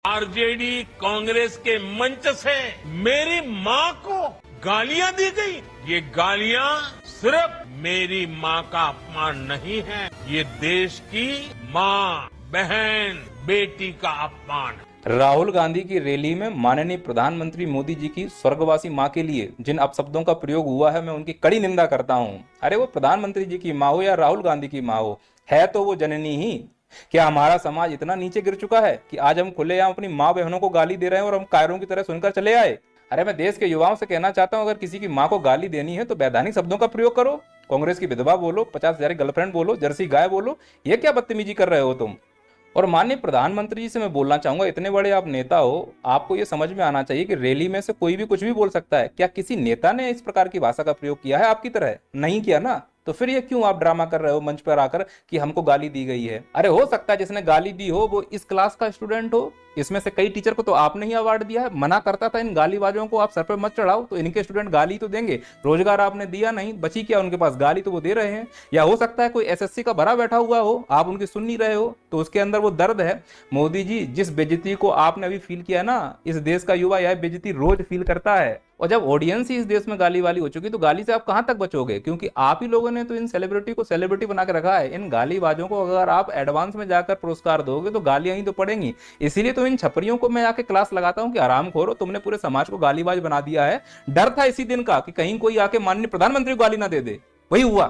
RJD Congress के मंच से मेरी मां को गालियां दी गई। ये गालियां सिर्फ मेरी मां का अपमान नहीं है, ये देश की मां, बहन, बेटी का अपमान है। राहुल गांधी की रैली में माननीय प्रधानमंत्री मोदी जी की स्वर्गवासी मां के लिए जिन अपशब्दों का प्रयोग हुआ है, मैं उनकी कड़ी निंदा करता हूं। अरे वो प्रधानमंत्री जी की मां हो या राहुल गांधी की मां हो, है तो वो जननी ही। क्या हमारा समाज इतना नीचे गिर चुका है कि आज हम खुलेआम अपनी माँ बहनों को गाली दे रहे हैं और हम कायरों की तरह सुनकर चले आए? अरे मैं देश के युवाओं से कहना चाहता हूं, अगर किसी की माँ को गाली देनी है तो वैधानिक शब्दों का प्रयोग करो। कांग्रेस की विधवा बोलो, 50,000 गर्लफ्रेंड बोलो, जर्सी गाय बोलो, ये क्या बदतमीजी कर रहे हो तुम? और माननीय प्रधानमंत्री जी से मैं बोलना चाहूंगा, इतने बड़े आप नेता हो, आपको ये समझ में आना चाहिए कि रैली में से कोई भी कुछ भी बोल सकता है। क्या किसी नेता ने इस प्रकार की भाषा का प्रयोग किया है आपकी तरह? नहीं किया ना, तो फिर ये क्यों आप ड्रामा कर रहे हो मंच पर आकर कि हमको गाली दी गई है? अरे हो सकता है जिसने गाली दी हो वो इस क्लास का स्टूडेंट हो। इसमें से कई टीचर को तो आपने ही अवार्ड दिया है। मना करता था इन गालीबाजों को आप सर पर मत चढ़ाओ, तो इनके स्टूडेंट गाली तो देंगे। रोजगार आपने दिया नहीं, बची क्या उनके पास? गाली तो वो दे रहे हैं। या हो सकता है कोई एसएससी का भरा बैठा हुआ हो, आप उनकी सुन नहीं रहे हो, तो उसके अंदर वो दर्द है। मोदी जी, जिस बेइज्जती को आपने अभी फील किया ना, इस देश का युवा यह बेइज्जती रोज फील करता है। और जब ऑडियंस ही इस देश में गाली वाली हो चुकी, तो गाली से आप कहां तक बचोगे? क्योंकि आप ही लोगों ने तो इन सेलिब्रिटी को सेलिब्रिटी बना के रखा है। इन गालीबाजों को अगर आप एडवांस में जाकर पुरस्कार दोगे तो गालियां ही तो पड़ेंगी। इसीलिए तो इन छपरियों को मैं आके क्लास लगाता हूं कि आराम खोरो, तुमने पूरे समाज को गालीबाज बना दिया है। डर था इसी दिन का कि कहीं कोई आके माननीय प्रधानमंत्री को गाली ना दे दे, वही हुआ।